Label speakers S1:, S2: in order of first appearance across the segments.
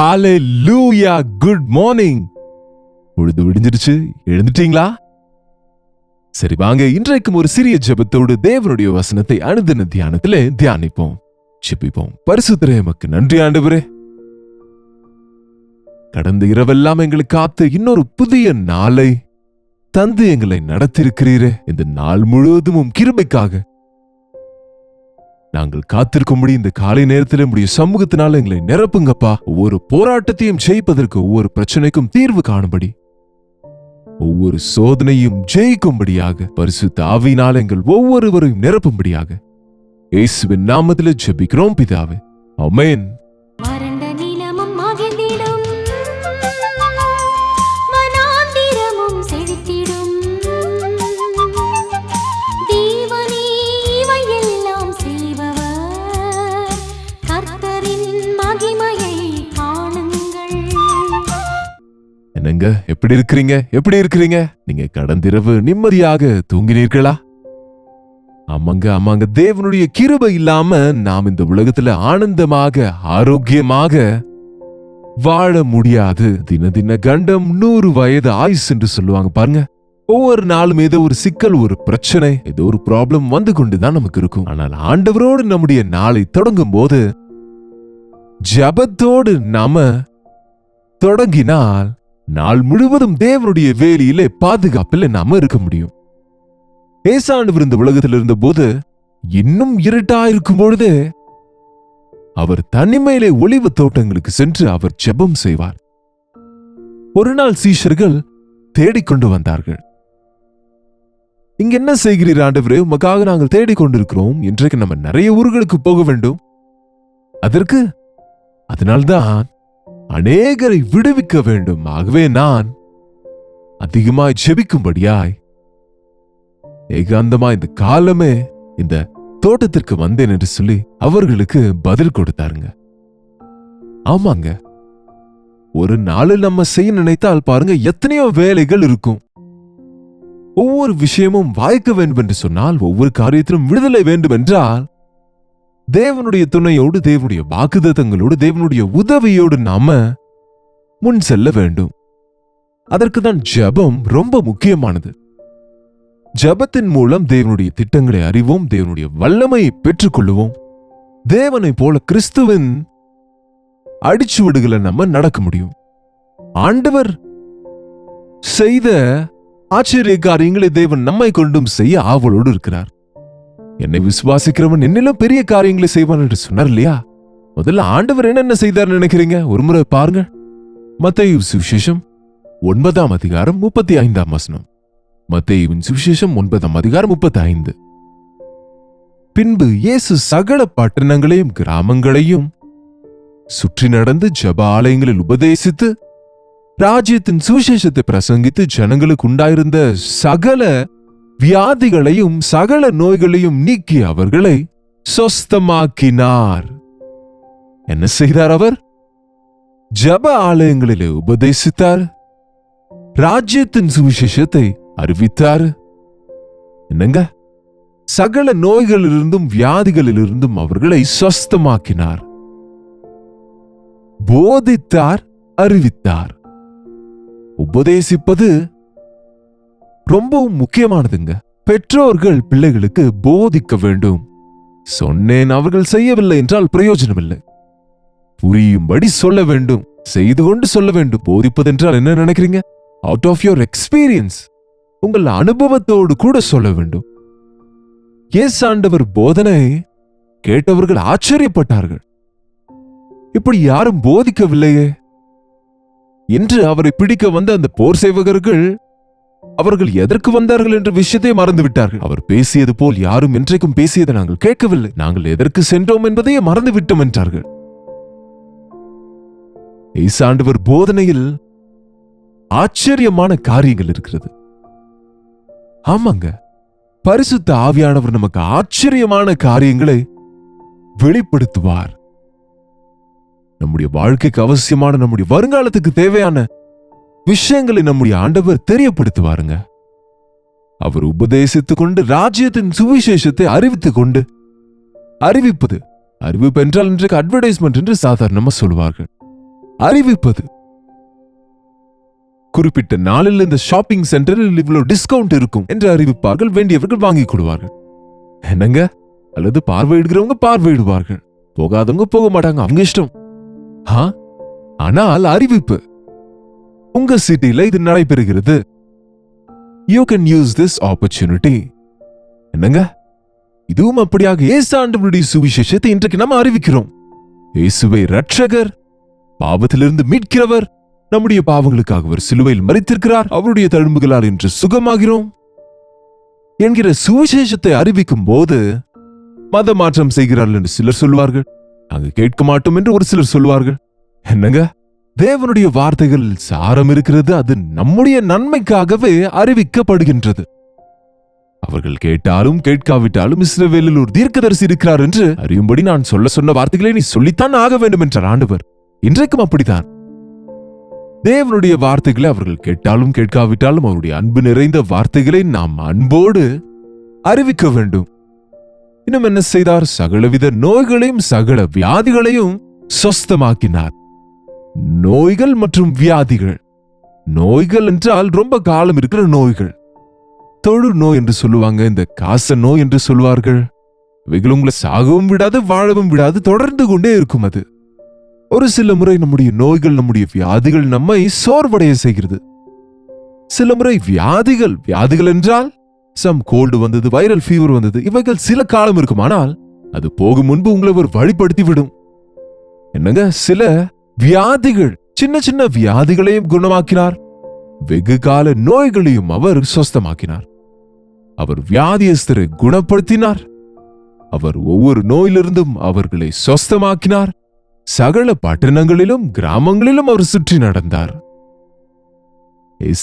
S1: ஹalleluya, good morning. பொழுது விடிஞ்சிருச்சு, எழுந்துட்டீங்களா? சரி, வாங்க இன்றைக்கும் ஒரு சிறிய ஜெபத்தோடு தேவனுடைய வசனத்தை அனுதின தியானத்திலே தியானிப்போம். ஜெபிப்போம். பரிசுத்தரே, எமக்கு நன்றி ஆண்டவரே. கடந்த இரவெல்லாம் எங்களுக்கு காத்து இன்னொரு புதிய நாளை தந்து எங்களை நடத்திருக்கிறீரே. இந்த நாள் முழுவதும் கிருபைக்காக நாங்கள் காத்திருக்கும்படி இந்த காலை நேரத்தில் நம்முடைய சமூகத்தினால எங்களை நிரப்புங்கப்பா. ஒவ்வொரு போராட்டத்தையும் ஜெயிப்பதற்கு, ஒவ்வொரு பிரச்சனைக்கும் தீர்வு காணும்படி, ஒவ்வொரு சோதனையும் ஜெயிக்கும்படியாக பரிசுத்த ஆவியினால் எங்கள் ஒவ்வொருவரையும் நிரப்பும்படியாக இயேசுவின் நாமத்தில் ஜெபிக்கிறோம் பிதாவே, ஆமென். என்னங்க, எப்படி இருக்கிறீங்க? நீங்க கடந்திரவு நிம்மதியாக தூங்கினீர்களா? ஆமாங்க. தேவனுடைய கிருபை இல்லாம நாம் இந்த உலகத்துல ஆனந்தமாக ஆரோக்கியமாக வாழ முடியாது. தின கண்டம் 100 வயது ஆயுஸ் என்று சொல்லுவாங்க பாருங்க. ஒவ்வொரு நாளும் ஏதோ ஒரு சிக்கல், ஒரு பிரச்சனை, ஏதோ ஒரு ப்ராப்ளம் வந்து கொண்டுதான் நமக்கு இருக்கும். ஆனால் ஆண்டவரோடு நம்முடைய நாளை தொடங்கும் போது ஜபத்தோடு நாம தொடங்கினால் நாள் முழுவதும் தேவனுடைய வேலையிலே பாதுகாப்பில் நாம இருக்க முடியும். ஏசாண்டவர் இந்த உலகத்தில் இருந்த போது இன்னும் இருட்டா இருக்கும் பொழுது அவர் தனிமையிலே ஒளிவு தோட்டங்களுக்கு சென்று அவர் ஜெபம் செய்வார். ஒரு நாள் சீஷர்கள் தேடிக்கொண்டு வந்தார்கள். இங்க என்ன செய்கிறீர் ஆண்டவரே? உமக்காக நாங்கள் தேடிக்கொண்டிருக்கிறோம். இன்றைக்கு நம்ம நிறைய ஊர்களுக்கு போக வேண்டும். அதனால்தான் அநேகரை விடுவிக்க வேண்டும். ஆகவே நான் அதிகமாய் ஜெபிக்கும்படியாய் ஏகாந்தமா இந்த காலமே இந்த தோட்டத்திற்கு வந்தேன் என்று சொல்லி அவர்களுக்கு பதில் கொடுத்தாருங்க. ஆமாங்க, ஒரு நாளில் நம்ம செய்ய நினைத்தால் பாருங்க, எத்தனையோ வேலைகள் இருக்கும். ஒவ்வொரு விஷயமும் வாய்க்க வேண்டும் என்று சொன்னால், ஒவ்வொரு காரியத்திலும் விடுதலை வேண்டும் என்றால், தேவனுடைய துணையோடு, தேவனுடைய வாக்குத்தத்தங்களோடு, தேவனுடைய உதவியோடு நாம முன் செல்ல வேண்டும். அதற்கு தான் ஜெபம் ரொம்ப முக்கியமானது. ஜெபத்தின் மூலம் தேவனுடைய திட்டங்களை அறிவோம், தேவனுடைய வல்லமையை பெற்றுக்கொள்ளுவோம். தேவனை போல கிறிஸ்துவின் அடிச்சுவடுகளை நம்ம நடக்க முடியும். ஆண்டவர் செய்த ஆச்சரிய காரியங்களை தேவன் நம்மை கொண்டும் செய்ய ஆவலோடு இருக்கிறார். என்னை விசுவாசிக்கிறவன் என்னிலும் பெரிய காரியங்களை செய்வான் என்று சொன்னார் இல்லையா? முதல்ல ஆண்டவர் என்னென்ன செய்தார் நினைக்கிறீங்க? ஒரு முறை பாருங்க. மத்தேயு சுவிசேஷம் 9ஆம் அதிகாரம் 35ஆம் வசனம். மத்தேயுவின் சுவிசேஷம் 9ஆம் அதிகாரம் 35. பின்பு இயேசு சகல பட்டணங்களையும் கிராமங்களையும் சுற்றி நடந்து ஜெப ஆலயங்களில் உபதேசித்து ராஜ்யத்தின் சுவிசேஷத்தை பிரசங்கித்து ஜனங்களுக்கு உண்டாயிருந்த சகல வியாதிகளையும் சகல நோய்களையும் நீக்கி அவர்களை சொஸ்தமாக்கினார். என்ன செய்தார் அவர்? ஜெப ஆலயங்களிலே உபதேசித்தார், ராஜ்யத்தின் சுவிசேஷத்தை அறிவித்தார். என்னங்க, சகல நோய்களிலிருந்தும் வியாதிகளிலிருந்தும் அவர்களை சொஸ்தமாக்கினார். போதித்தார், அறிவித்தார். உபதேசிப்பது ரொம்பவும் முக்கியமானதுங்க. பெற்றோர்கள் பிள்ளைகளுக்கு போதிக்க வேண்டும். சொன்னேன் அவர்கள் செய்யவில்லை என்றால் பிரயோஜனம் இல்லை. புரியும்படி சொல்ல வேண்டும், செய்து கொண்டு சொல்ல வேண்டும். போதிப்பது என்றால் என்ன நினைக்கிறீங்க? அவுட் ஆஃப் யோர் எக்ஸ்பீரியன்ஸ், உங்கள் அனுபவத்தோடு கூட சொல்ல வேண்டும். இயேசு போதனை கேட்டவர்கள் ஆச்சரியப்பட்டார்கள். இப்படி யாரும் போதிக்கவில்லையே என்று அவரை பிடிக்க வந்த அந்த போர் சேவகர்கள் அவர்கள் எதற்கு வந்தார்கள் என்ற விஷயத்தை மறந்து விட்டார்கள். அவர் பேசியது போல் யாரும் என்றைக்கும் பேசியதை நாங்கள் கேட்கவில்லை. நாங்கள் எதற்கு சென்றோம் என்பதையே மறந்து விட்டோம் என்றார்கள். இயேசு போதனையில் ஆச்சரியமான காரியங்கள் இருக்கிறது. ஆமாங்க, பரிசுத்த ஆவியானவர் நமக்கு ஆச்சரியமான காரியங்களை வெளிப்படுத்துவார். நம்முடைய வாழ்க்கைக்கு அவசியமான, நம்முடைய வருங்காலத்துக்கு தேவையான விஷயங்களை நம்முடைய ஆண்டவர் தெரியப்படுத்துவாருங்க. அவர் உபதேசித்துக் கொண்டு ராஜ்யத்தின் சுவிசேஷத்தை அறிவித்துக் கொண்டு, அறிவிப்பது அறிவிப்பு என்றால் இன்றைக்கு அட்வர்டைஸ்மெண்ட் என்று சாதாரணமா சொல்வார்கள். அறிவிப்பது. குறிப்பிட்ட நாளில் இந்த ஷாப்பிங் சென்டரில் இவ்வளவு டிஸ்கவுண்ட் இருக்கும் என்று அறிவிப்பார்கள். வேண்டியவர்கள் வாங்கிக் கொள்வார்கள். என்னங்க, அல்லது பார்வையிடுகிறவங்க பார்வையிடுவார்கள், போகாதவங்க போக மாட்டாங்க, அவங்க இஷ்டம். ஆனால் அறிவிப்பு, உங்க சிட்டில இது நடைபெறுகிறது, you can use this opportunity. என்னங்க, இதுவும் அப்படியாக இயேசு ஆண்டவருடைய சுவிசேஷத்தை இன்றைக்கு நம்ம அறிவிக்கிறோம். இயேசுவை இரட்சகர், பாவத்திலிருந்து மீட்கிறவர், நம்முடைய பாவங்களுக்காக அவர் சிலுவையில் மரித்திருக்கிறார், அவருடைய தழும்புகளால் இன்று சுகமாகிறோம் என்கிற சுவிசேஷத்தை அறிவிக்கும் போது மத மாற்றம் செய்கிறார்கள் என்று சிலர் சொல்வார்கள். நாங்கள் கேட்க மாட்டோம் என்று ஒரு சிலர் சொல்வார்கள். என்னங்க, தேவனுடைய வார்த்தைகள் சாரம் இருக்கிறது, அது நம்முடைய நன்மைக்காகவே அறிவிக்கப்படுகின்றது. அவர்கள் கேட்டாலும் கேட்காவிட்டாலும் இஸ்ரவேலில் ஒரு தீர்க்கதரிசி இருக்கிறார் என்று அறியும்படி நான் சொன்ன வார்த்தைகளை நீ சொல்லித்தான் ஆக வேண்டும் என்றார் ஆண்டவர். இன்றைக்கும் அப்படித்தான். தேவனுடைய வார்த்தைகளை அவர்கள் கேட்டாலும் கேட்காவிட்டாலும் அவருடைய அன்பு நிறைந்த வார்த்தைகளை நாம் அன்போடு அறிவிக்க வேண்டும். இன்னும் என்ன செய்தார்? சகலவித நோய்களையும் சகல வியாதிகளையும் சொஸ்தமாக்கினார். நோய்கள் மற்றும் வியாதிகள், நோய்கள் என்றால் ரொம்ப காலம் இருக்கிற நோய்கள், தொழு நோய் என்று சொல்லுவாங்க, இந்த காச நோய் என்று சொல்வார்கள். இவைகள் உங்களை சாகவும் விடாது, வாழவும் விடாது, தொடர்ந்து கொண்டே இருக்கும். அது ஒரு சில முறை நம்முடைய நோய்கள், நம்முடைய வியாதிகள் நம்மை சோர்வடைய செய்கிறது. சில முறை வியாதிகள் என்றால் சம் கோல்டு வந்தது, வைரல் ஃபீவர் வந்தது, இவைகள் சில காலம் இருக்கும். ஆனால் அது போகும் முன்பு உங்களை ஒரு வழிப்படுத்தி விடும். என்னங்க, சில வியாதிகள், சின்ன சின்ன வியாதிகளையும் குணமாக்கினார், வெகு கால நோய்களையும் அவர் சொஸ்தமாக்கினார். அவர் வியாதியஸ்தரை குணப்படுத்தினார். அவர் ஒவ்வொரு நோயிலிருந்தும் அவர்களை சொஸ்தமாக்கினார். சகல பட்டணங்களிலும் கிராமங்களிலும் அவர் சுற்றி நடந்தார்.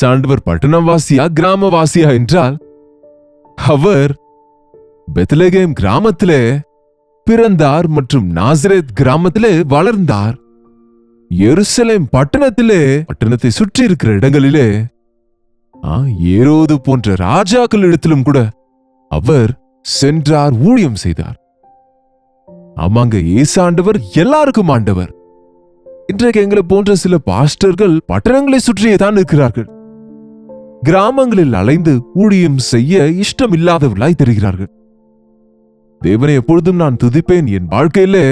S1: ஆண்டவர் பட்டணவாசியா கிராமவாசியா என்றால், அவர் பெத்லகேம் கிராமத்திலே பிறந்தார் மற்றும் நாசரேத் கிராமத்திலே வளர்ந்தார். எருசலேம் பட்டணத்தை சுற்றி இருக்கிற இடங்களிலே, ஏரோது போன்ற ராஜாக்கள் இடத்திலும் கூட அவர் சென்றார், ஊழியம் செய்தார். ஆமாங்க, இயேசு ஆண்டவர் எல்லாருக்கும் ஆண்டவர். இன்றைக்கு எங்களை போன்ற சில பாஸ்டர்கள் பட்டணங்களை சுற்றியே தான் இருக்கிறார்கள். கிராமங்களில் அலைந்து ஊழியம் செய்ய இஷ்டம் இல்லாதவர்களாய் தெரிகிறார்கள். தேவனை எப்பொழுதும் நான் துதிப்பேன். என் வாழ்க்கையிலே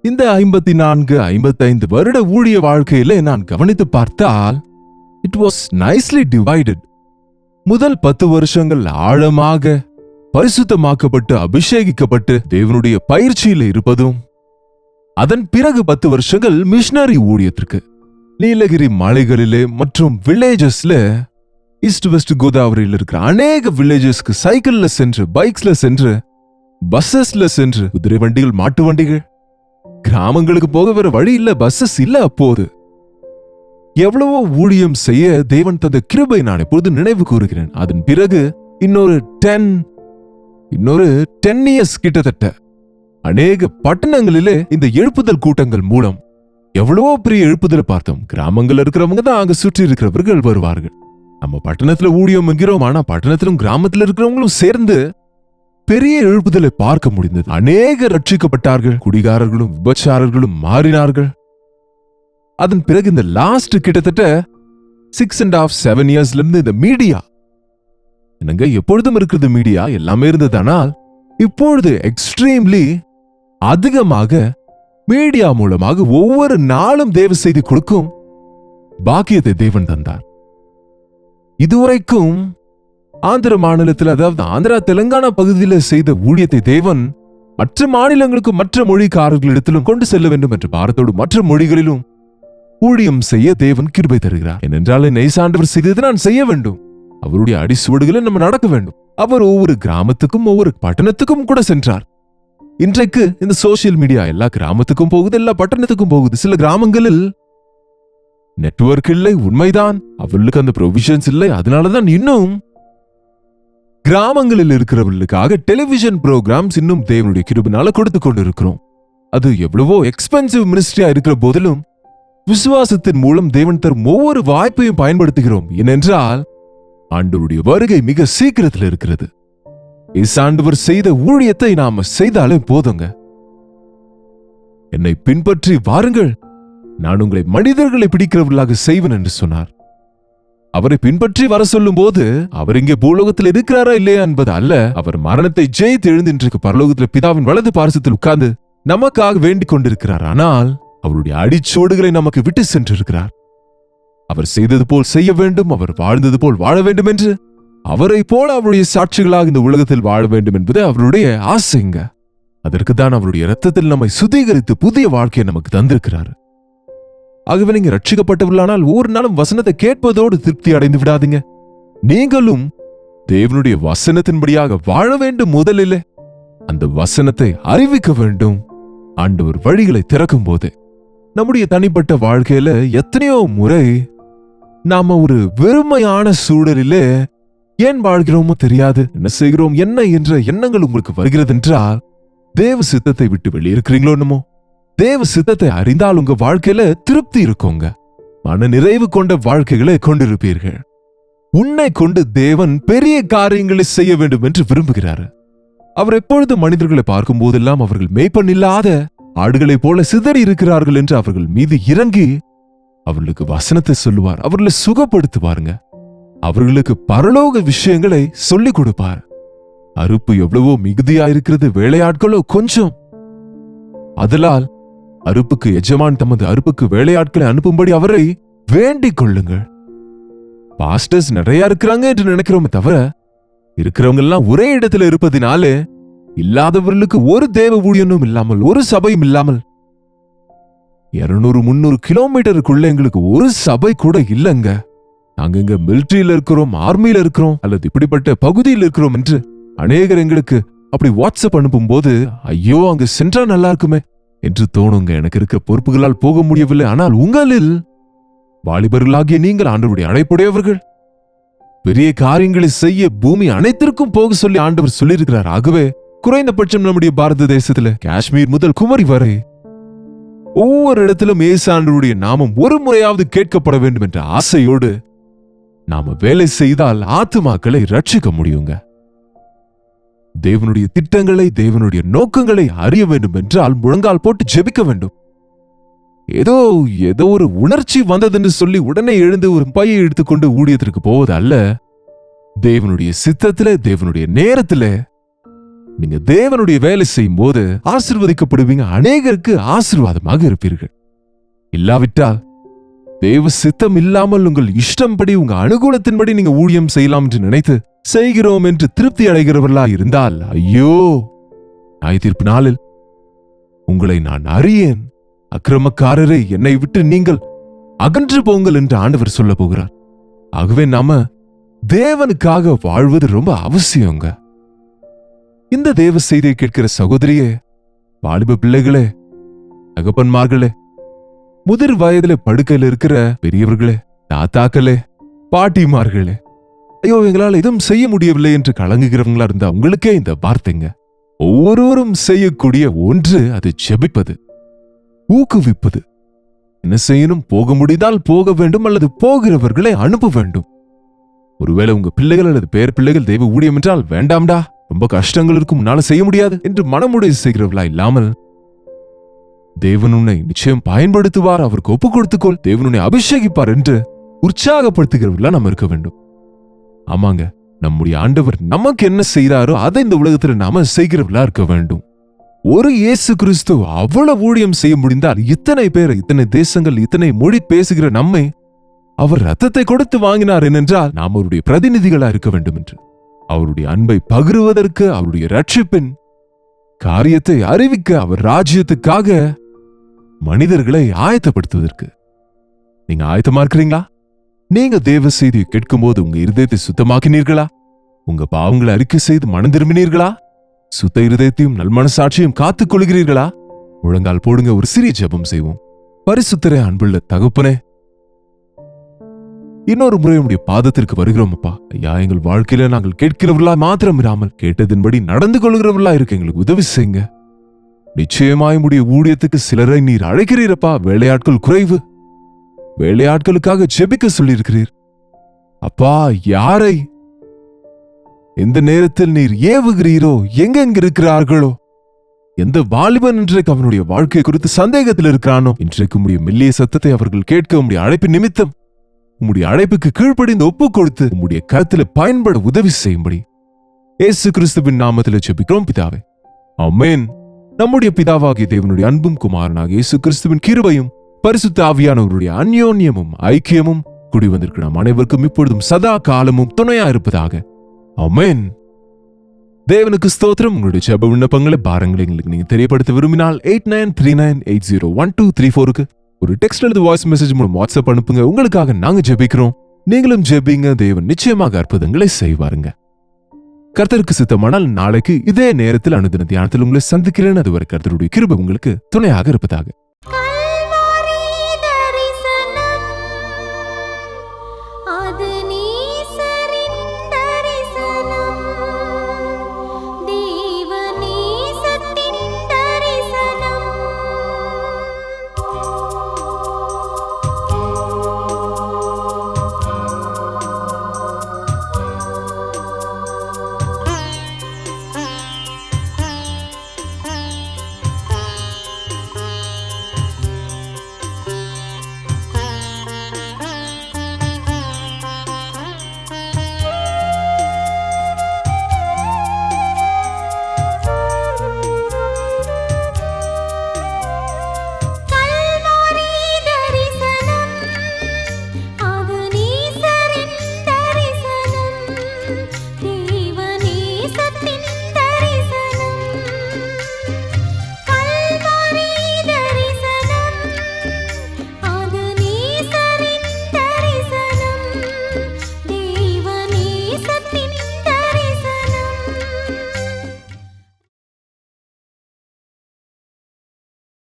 S1: இந்த 54-55 வருட ஊழிய வாழ்க்கையிலே நான் கவனித்து பார்த்தால், இட் வாஸ் நைஸ்லி டிவைடட். முதல் 10 வருஷங்கள் ஆழமாக பரிசுத்தமாக்கப்பட்டு அபிஷேகிக்கப்பட்டு தேவனுடைய பயிற்சியில் இருப்பதும், அதன் பிறகு 10 வருஷங்கள் மிஷனரி ஊழியத்திற்கு நீலகிரி மலைகளிலே மற்றும் வில்லேஜஸ்ல, ஈஸ்ட் வெஸ்ட் கோதாவரியில் இருக்கிற அநேக வில்லேஜஸ்க்கு சைக்கிள்ல சென்று, பைக்ஸ்ல சென்று, பஸ்ஸஸ்ல சென்று, குதிரை வண்டிகள், மாட்டு வண்டிகள், கிராமங்களுக்கு போக வேற வழி இல்ல, பஸ்ஸஸ் இல்ல. அப்போது எவ்வளவோ ஊழியம் செய்ய தேவன் தந்த கிருபை நான் எப்போது நினைவு கூறுகிறேன். அதன் பிறகு இன்னொரு 10 இயர்ஸ் கிட்டத்தட்ட அநேக பட்டணங்களிலே இந்த எழுப்புதல் கூட்டங்கள் மூலம் எவ்வளவோ பெரிய எழுப்புதல் பார்த்தோம். கிராமங்கள் இருக்கிறவங்க தான் அங்க சுற்றி இருக்கிறவர்கள் வருவார்கள். நம்ம பட்டணத்துல ஊழியம் என்கிறோம், ஆனா பட்டணத்திலும் கிராமத்தில் இருக்கிறவங்களும் சேர்ந்து பெரிய எழுப்புதலை பார்க்க முடிந்தது. அநேக ரட்சிக்கப்பட்டார்கள். குடிகாரர்களும் விபச்சாரர்களும் மாறினார்கள். அதன் பிறகு இந்த லாஸ்ட் கிட்டத்தட்ட 6.5-7 இயர்ஸ்ல இருந்து இந்த மீடியா, என்னங்க எப்பொழுதும் இருக்கிறது மீடியா, எல்லாமே இருந்தது. ஆனால் இப்பொழுது எக்ஸ்ட்ரீம்லி அதிகமாக மீடியா மூலமாக ஒவ்வொரு நாளும் தேவ செய்தி கொடுக்கும் பாக்கியத்தை தேவன் தந்தார். இதுவரைக்கும் ஆந்திர மாநிலத்தில், அதாவது ஆந்திரா தெலுங்கானா பகுதியில் செய்த ஊழியத்தை தேவன் மற்ற மாநிலங்களுக்கும் மற்ற மொழிக்காரர்களிடத்திலும் கொண்டு செல்ல வேண்டும் என்ற பாரத்தோடு மற்ற மொழிகளிலும் ஊழியம் செய்ய தேவன் கிருபை தருகிறார். ஏனென்றால் நெய்சாண்டவர் செய்தது நான் செய்ய வேண்டும், அவருடைய அடிசுவடுகளை நம்ம நடக்க வேண்டும். அவர் ஒவ்வொரு கிராமத்துக்கும் ஒவ்வொரு பட்டணத்துக்கும் கூட சென்றார். இன்றைக்கு இந்த சோசியல் மீடியா எல்லா கிராமத்துக்கும் போகுது, எல்லா பட்டணத்துக்கும் போகுது. சில கிராமங்களில் நெட்வொர்க் இல்லை, உண்மைதான், அவர்களுக்கு அந்த ப்ரொவிஷன்ஸ் இல்லை. அதனாலதான் இன்னும் கிராமங்களில் இருக்கிறவர்களுக்காக டெலிவிஷன் ப்ரோக்ராம்ஸ் இன்னும் தேவனுடைய கிருபையால கொடுத்து கொண்டு இருக்கிறோம். அது எவ்வளவோ எக்ஸ்பென்சிவ் மினிஸ்ட்ரியா இருக்கிற போதிலும் விசுவாசத்தின் மூலம் தேவன் தரும் ஒவ்வொரு வாய்ப்பையும் பயன்படுத்துகிறோம். ஏனென்றால் ஆண்டவருடைய வருகை மிக சீக்கிரத்தில் இருக்கிறது. ஆண்டவர் செய்த ஊழியத்தை நாம செய்தாலே போதுங்க. என்னை பின்பற்றி வாருங்கள், நான் உங்களை மனிதர்களை பிடிக்கிறவர்களாக செய்வேன் என்று சொன்னார். அவரை பின்பற்றி வர சொல்லும் போது அவர் இங்கே பூலோகத்தில் இருக்கிறாரா இல்லையா என்பது அல்ல, அவர் மரணத்தை ஜெயித்து எழுந்து இன்றைக்கு பரலோகத்தில் பிதாவின் வலது பாரசத்தில் உட்கார்ந்து நமக்காக வேண்டிக் கொண்டிருக்கிறார். ஆனால் அவருடைய அடிச்சோடுகளை நமக்கு விட்டு சென்றிருக்கிறார். அவர் செய்தது போல் செய்ய வேண்டும், அவர் வாழ்ந்தது போல் வாழ வேண்டும் என்று, அவரை போல அவருடைய சாட்சிகளாக இந்த உலகத்தில் வாழ வேண்டும் என்பது அவருடைய ஆசைங்க. அதற்கு தான் அவருடைய இரத்தத்தில் நம்மை சுத்திகரித்து புதிய வாழ்க்கையை நமக்கு தந்திருக்கிறார். ஆகவே நீங்க ரட்சிக்கப்பட்டவர்களானால் ஒவ்வொரு நாளும் வசனத்தை கேட்பதோடு திருப்தி அடைந்து விடாதீங்க. நீங்களும் தேவனுடைய வசனத்தின்படியாக வாழ வேண்டும். முதலில் அந்த வசனத்தை அறிவிக்க வேண்டும். ஆண்டவர் வழிகளை திறக்கும் போது நம்முடைய தனிப்பட்ட வாழ்க்கையில எத்தனையோ முறை நாம ஒரு வெறுமையான சூழலிலே ஏன் வாழ்கிறோமோ தெரியாது, என்ன செய்கிறோம் என்ன என்ற எண்ணங்கள் உங்களுக்கு வருகிறது என்றால் தேவ சித்தத்தை விட்டு வெளியிருக்கிறீங்களோ என்னமோ. தேவ சித்தத்தை அறிந்தால் உங்க வாழ்க்கையில திருப்தி இருக்குங்க, மன நிறைவு கொண்ட வாழ்க்கைகளை கொண்டிருப்பீர்கள். உன்னை கொண்டு தேவன் பெரிய காரியங்களை செய்ய வேண்டும் என்று விரும்புகிறார். அவர் எப்பொழுது மனிதர்களை பார்க்கும் போதெல்லாம் அவர்கள் மேய்ப்பன் இல்லாத ஆடுகளைப் போல சிதறி இருக்கிறார்கள் என்று அவர்கள் மீது இறங்கி அவர்களுக்கு வசனத்தை சொல்லுவார், அவர்களை சுகப்படுத்துவாருங்க, அவர்களுக்கு பரலோக விஷயங்களை சொல்லிக் கொடுப்பார். அறுப்பு எவ்வளவோ மிகுதியாயிருக்கிறது, வேலையாட்களோ கொஞ்சம். அதனால் அறுப்புக்கு எஜமான் தமது அறுப்புக்கு வேலையாட்களை அனுப்பும்படி அவரை வேண்டிக் கொள்ளுங்கள். பாஸ்டர்ஸ் நிறைய இருக்கிறாங்க என்று நினைக்கிறோமே தவிர, இருக்கிறவங்க எல்லாம் ஒரே இடத்துல இருப்பதினாலே இல்லாதவர்களுக்கு ஒரு தேவ ஊழியனும் இல்லாமல், ஒரு சபையும் இல்லாமல் 200-300 கிலோமீட்டருக்குள்ள எங்களுக்கு ஒரு சபை கூட இல்லைங்க. நாங்க இங்க மிலிட்டரியில இருக்கிறோம், ஆர்மியில இருக்கிறோம், அல்லது இப்படிப்பட்ட பகுதியில் இருக்கிறோம் என்று அநேகர் எங்களுக்கு அப்படி வாட்ஸ்அப் அனுப்பும் போது ஐயோ அங்க சென்றா நல்லா இருக்குமே என்று தோணுங்க. எனக்கு இருக்கிற பொறுப்புகளால் போக முடியவில்லை. ஆனால் உங்களில் வாலிபர்களாகிய நீங்கள் ஆண்டவருடைய அழைப்புடையவர்கள், பெரிய காரியங்களை செய்ய பூமி அனைத்திற்கும் போக சொல்லி ஆண்டவர் சொல்லியிருக்கிறார். ஆகவே குறைந்தபட்சம் நம்முடைய பாரத தேசத்துல காஷ்மீர் முதல் குமரி வரை ஒவ்வொரு இடத்திலும் இயேசு ஆண்டவருடைய நாமம் ஒரு முறையாவது கேட்கப்பட வேண்டும் என்ற ஆசையோடு நாம வேலை செய்தால் ஆத்துமாக்களை ரட்சிக்க முடியுங்க. தேவனுடைய திட்டங்களை, தேவனுடைய நோக்கங்களை அறிய வேண்டும் என்றால் முழங்கால் போட்டு ஜெபிக்க வேண்டும். ஏதோ ஒரு உணர்ச்சி வந்ததென்று சொல்லி உடனே எழுந்து ஒரு பையை எடுத்துக்கொண்டு ஊழியத்திற்கு போவது அல்ல. தேவனுடைய சித்தத்திலே, தேவனுடைய நேரத்திலே நீங்க தேவனுடைய வேலை செய்யும் போது ஆசீர்வதிக்கப்படுவீங்க, அநேகருக்கு ஆசீர்வாதமாக இருப்பீர்கள். இல்லாவிட்டால் தேவ சித்தம் இல்லாமல் உங்கள் இஷ்டம்படி, உங்க அனுகூலத்தின்படி நீங்க ஊழியம் செய்யலாம் என்று நினைத்து செய்கிறோம் என்று திருப்தி அடைகிறவர்களா இருந்தால் ஐயோ, நியாய தீர்ப்பு நாளில் உங்களை நான் அறியேன், அக்கிரமக்காரரை என்னை விட்டு நீங்கள் அகன்று போங்கள் என்று ஆண்டவர் சொல்ல போகிறார். ஆகவே நாம தேவனுக்காக வாழ்வது ரொம்ப அவசியங்க. இந்த தேவ செய்தியை கேட்கிற சகோதரியே, வாலிப பிள்ளைகளே, தகப்பன்மார்களே, முதிர் வயதில படுக்கையில் இருக்கிற பெரியவர்களே, தாத்தாக்களே, பாட்டிமார்களே, ஐயோ எங்களால் எதுவும் செய்ய முடியவில்லை என்று கலங்குகிறவங்களா இருந்தா உங்களுக்கே இந்த வார்த்தைங்க. ஒவ்வொருவரும் செய்யக்கூடிய ஒன்று, அது ஜெபிப்பது, ஊக்குவிப்பது. என்ன செய்யணும்? போக முடிந்தால் போக வேண்டும், அல்லது போகிறவர்களை அனுப்ப வேண்டும். ஒருவேளை உங்க பிள்ளைகள் அல்லது பேர் பிள்ளைகள் தெய்வ ஊழியம் என்றால் வேண்டாம்டா, ரொம்ப கஷ்டங்கள் இருக்கும், உன்னால செய்ய முடியாது என்று மனமுடைய செய்கிறவர்களா இல்லாமல், தேவன் உன்னை நிச்சயம் பயன்படுத்துவார், அவருக்கு ஒப்புக் கொடுத்துக்கொள், தேவன் உன்னை அபிஷேகிப்பார் என்று உற்சாகப்படுத்துகிறவர்களா நாம் இருக்க வேண்டும். ஆமாங்க, நம்முடைய ஆண்டவர் நமக்கு என்ன செய்தாரோ அதை இந்த உலகத்துல நாம செய்கிறவர்களா இருக்க வேண்டும். ஒரு இயேசு கிறிஸ்து அவ்வளவு ஊழியம் செய்ய முடிந்தால் இத்தனை பேர், இத்தனை தேசங்கள், இத்தனை மொழி பேசுகிற நம்மை அவர் ரத்தத்தை கொடுத்து வாங்கினார் என்றால் நாம் அவருடைய பிரதிநிதிகளா இருக்க வேண்டும் என்று, அவருடைய அன்பை பகிர்வதற்கு, அவருடைய ரட்சிப்பின் காரியத்தை அறிவிக்க, அவர் ராஜ்யத்துக்காக மனிதர்களை ஆயத்தப்படுத்துவதற்கு. நீங்க ஆயத்தமா இருக்கிறீங்களா? நீங்க தேவ செய்தியை கேட்கும் போது உங்க இருதயத்தை சுத்தமாக்கினீர்களா? உங்க பாவங்களை அறிக்கை செய்து மனம் திரும்பினீர்களா? சுத்த இருதயத்தையும் நல்மனசாட்சியும் காத்துக் கொள்கிறீர்களா? முழங்கால் போடுங்க, ஒரு சிறிய ஜெபம் செய்வோம். பரிசுத்தரே, அன்புள்ள தகப்பனே, இன்னொரு முறை உடைய பாதத்திற்கு வருகிறோம் அப்பா. ஐயா, எங்கள் வாழ்க்கையில நாங்கள் கேட்கிறவர்களா மாத்திரம் இராமல் கேட்டதின்படி நடந்து கொள்கிறவர்களா இருக்க எங்களுக்கு உதவி செய்யுங்க. நிச்சயமாய் உடைய ஊழியத்துக்கு சிலரை நீர் அழைக்கிறீரப்பா. வேலையாட்கள் குறைவு, வேலையாட்களுக்காக ஜெபிக்க சொல்லியிருக்கிறீர் அப்பா. யாரை எந்த நேரத்தில் நீர் ஏவுகிறீரோ, எங்கெங்க இருக்கிறார்களோ எந்த வாலிபன் இன்றைக்கு அவனுடைய வாழ்க்கை குறித்து சந்தேகத்தில் இருக்கிறானோ, இன்றைக்கு உம்முடைய மெல்லிய சத்தத்தை அவர்கள் கேட்க உம்முடைய அழைப்பின் நிமித்தம் உம்முடைய அழைப்புக்கு கீழ்ப்படிந்து ஒப்பு கொடுத்து உம்முடைய கருத்துல பயன்பட உதவி செய்யும்படி இயேசு கிறிஸ்துவின் நாமத்தில் ஜெபிக்கிறோம் பிதாவே, ஆமென். நம்முடைய பிதாவாகிய தேவனுடைய அன்பும் குமாரனாகிய இயேசு கிறிஸ்துவின் கிருபையும் பரிசுத்த ஆவியானவருடைய அந்யோன்யமும் ஐக்கியமும் கூடி வந்திருக்கிற நம் அனைவருக்கும் இப்பொழுதும் சதா காலமும் துணையா இருப்பதாக, ஆமென். தேவனுக்கு ஸ்தோத்திரம். உங்களுடைய ஜெப விண்ணப்பங்களை பாரங்களை எங்களுக்கு நீங்க தெரியப்படுத்த விரும்பினால் 8939801234க்கு ஒரு டெக்ஸ்ட் அல்லது வாய்ஸ் மெசேஜ் மூலம் வாட்ஸ்அப் அனுப்புங்க. உங்களுக்காக நாங்க ஜெபிக்கிறோம், நீங்களும் ஜெபிங்க. தேவன் நிச்சயமாக அற்புதங்களை செய்வாருங்க. கர்த்தருக்கு சித்தமானால் நாளைக்கு இதே நேரத்தில் அனுதின தியானத்தில் உங்களை சந்திக்கிறேன். அதுவரை கர்த்தருடைய கிருபை உங்களுக்கு துணையாக இருப்பதாக.